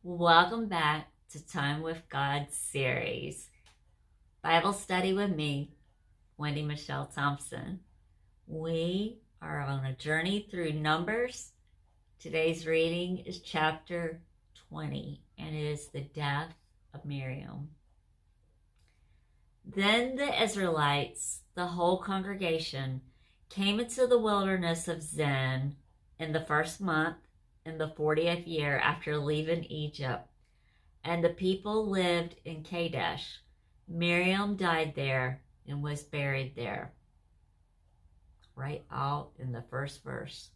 Welcome back to Time with God series, Bible study with me, WendyMichelle Thompson. We are on a journey through Numbers. Today's reading is chapter 20, and it is the death of Miriam. Then the Israelites, the whole congregation, came into the wilderness of Zin in the first month, in the 40th year after leaving Egypt, and the people lived in Kadesh. Miriam died there and was buried there. Right out in the first verse.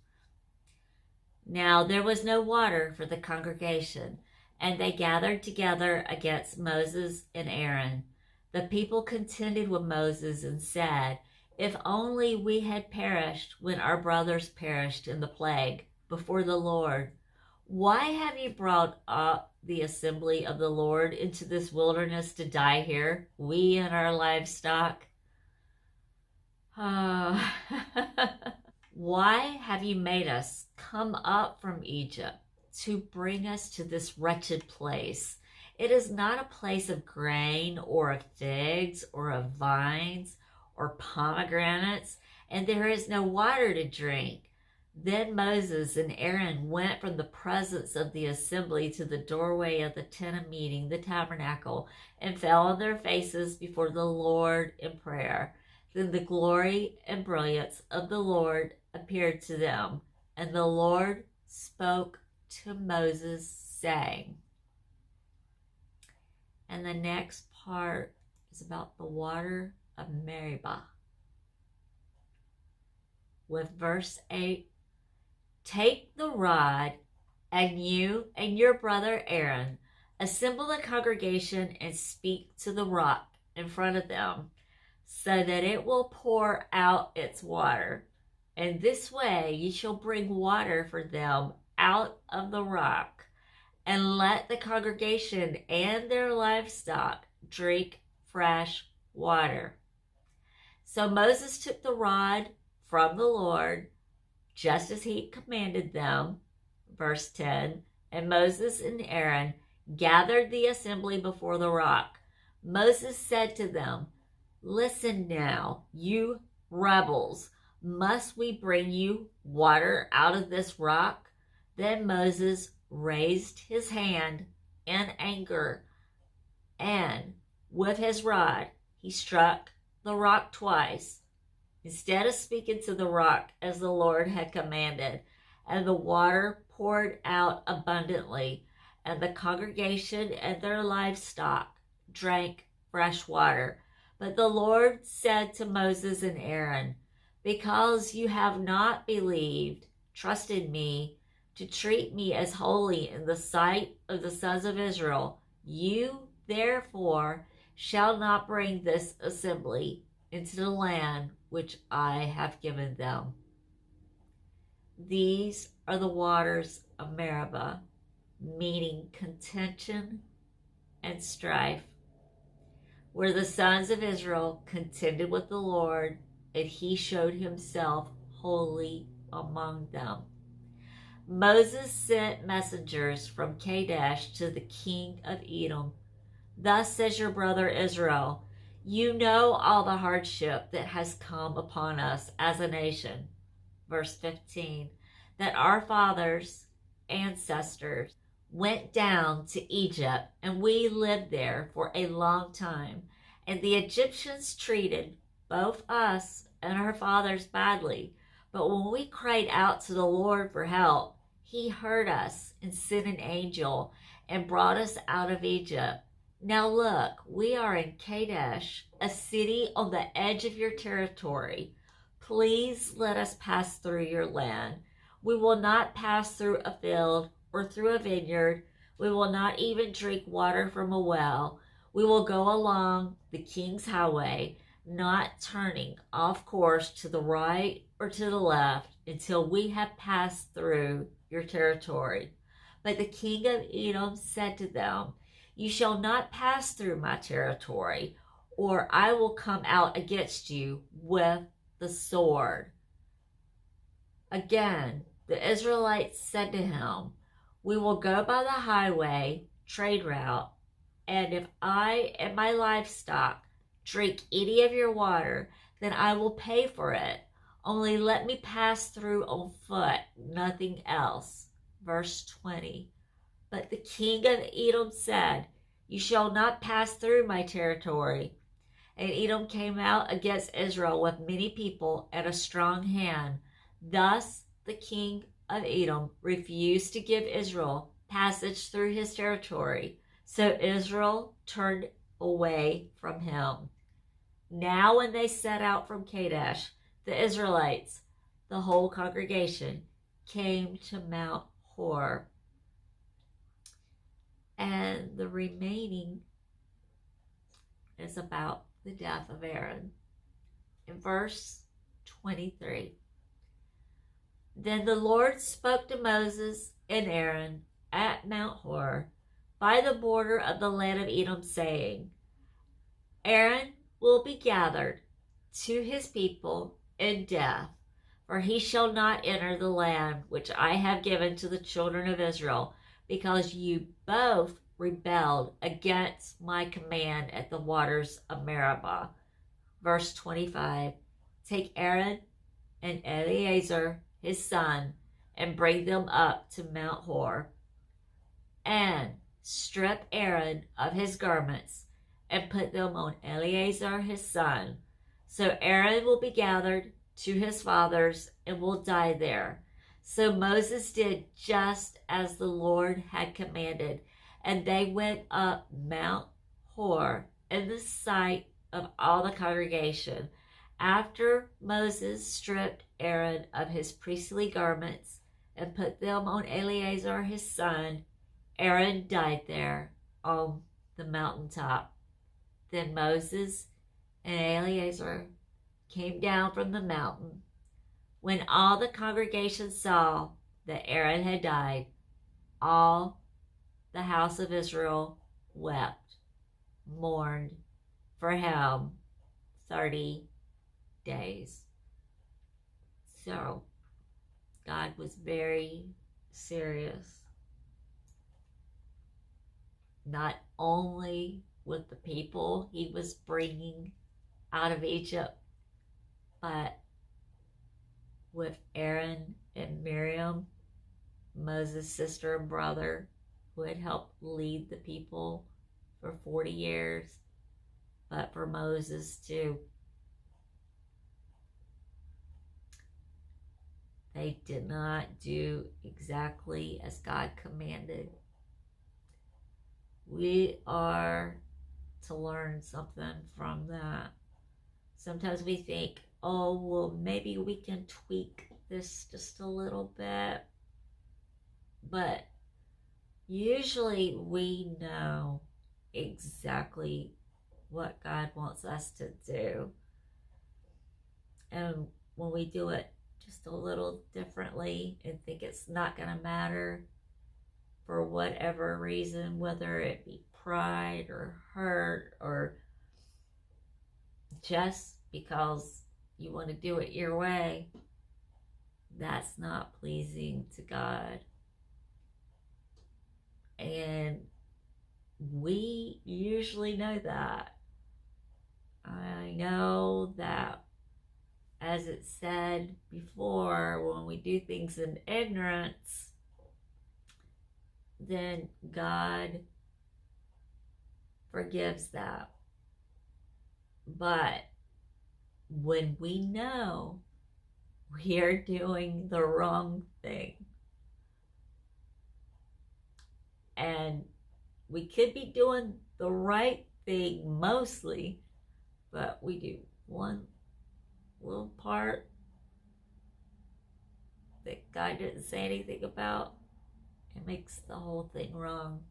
Now there was no water for the congregation, and they gathered together against Moses and Aaron. The people contended with Moses and said, "If only we had perished when our brothers perished in the plague before the Lord. Why have you brought up the assembly of the Lord into this wilderness to die here, we and our livestock? Why have you made us come up from Egypt to bring us to this wretched place? It is not a place of grain or of figs or of vines or pomegranates, and there is no water to drink." Then Moses and Aaron went from the presence of the assembly to the doorway of the tent of meeting, the tabernacle, and fell on their faces before the Lord in prayer. Then the glory and brilliance of the Lord appeared to them, and the Lord spoke to Moses, saying, and the next part is about the water of Meribah. With verse 8, "Take the rod, and you and your brother Aaron assemble the congregation and speak to the rock in front of them, so that it will pour out its water. And this way you shall bring water for them out of the rock, and let the congregation and their livestock drink fresh water." So Moses took the rod from the Lord, just as he commanded them. Verse 10, "And Moses and Aaron gathered the assembly before the rock. Moses said to them, 'Listen now, you rebels, must we bring you water out of this rock?' Then Moses raised his hand in anger, and with his rod he struck the rock twice, instead of speaking to the rock as the Lord had commanded, and the water poured out abundantly, and the congregation and their livestock drank fresh water. But the Lord said to Moses and Aaron, 'Because you have not trusted me, to treat me as holy in the sight of the sons of Israel, you therefore shall not bring this assembly into the land which I have given them.' These are the waters of Meribah, meaning contention and strife, where the sons of Israel contended with the Lord, and he showed himself holy among them. Moses sent messengers from Kadesh to the king of Edom. 'Thus says your brother Israel, you know all the hardship that has come upon us as a nation.' Verse 15, that our fathers, ancestors, went down to Egypt, and we lived there for a long time. And the Egyptians treated both us and our fathers badly. But when we cried out to the Lord for help, he heard us and sent an angel and brought us out of Egypt. Now look, we are in Kadesh, a city on the edge of your territory. Please let us pass through your land. We will not pass through a field or through a vineyard. We will not even drink water from a well. We will go along the king's highway, not turning off course to the right or to the left until we have passed through your territory.' But the king of Edom said to them, 'You shall not pass through my territory, or I will come out against you with the sword.' Again, the Israelites said to him, We will go by the highway trade route, and if I and my livestock drink any of your water, then I will pay for it. Only let me pass through on foot, nothing else. Verse 20. But the king of Edom said, you shall not pass through my territory. And Edom came out against Israel with many people and a strong hand. Thus the king of Edom refused to give Israel passage through his territory. So Israel turned away from him. Now when they set out from Kadesh, the Israelites, the whole congregation, came to Mount Hor. And the remaining is about the death of Aaron. In verse 23. Then the Lord spoke to Moses and Aaron at Mount Hor by the border of the land of Edom, saying, Aaron will be gathered to his people in death, for he shall not enter the land which I have given to the children of Israel, because you both rebelled against my command at the waters of Meribah. Verse 25. Take Aaron and Eleazar his son, and bring them up to Mount Hor, and strip Aaron of his garments, and put them on Eleazar his son. So Aaron will be gathered to his fathers and will die there. So Moses did just as the Lord had commanded, and they went up Mount Hor in the sight of all the congregation. After Moses stripped Aaron of his priestly garments and put them on Eleazar his son, Aaron died there on the mountaintop. Then Moses and Eleazar came down from the mountain. When all the congregation saw that Aaron had died, all the house of Israel wept, mourned for him 30 days. So God was very serious, not only with the people he was bringing out of Egypt, but with Aaron and Miriam, Moses' sister and brother, who had helped lead the people for 40 years, but for Moses too. They did not do exactly as God commanded. We are to learn something from that. Sometimes we think, oh, well, maybe we can tweak this just a little bit. But usually we know exactly what God wants us to do. And when we do it just a little differently and think it's not going to matter for whatever reason, whether it be pride or hurt or just because you want to do it your way, that's not pleasing to God. And we usually know that. I know that, as it said before, when we do things in ignorance, then God forgives that. But when we know we are doing the wrong thing, and we could be doing the right thing mostly, but we do one little part that God didn't say anything about, it makes the whole thing wrong.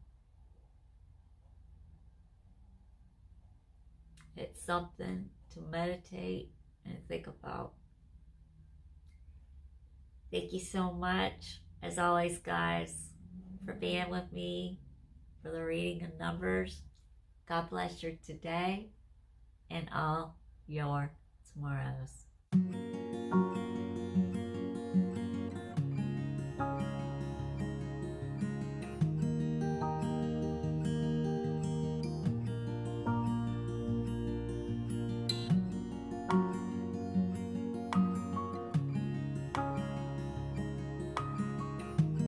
It's something to meditate and think about. Thank you so much, as always, guys, for being with me for the reading of Numbers. God bless you today and all your tomorrows.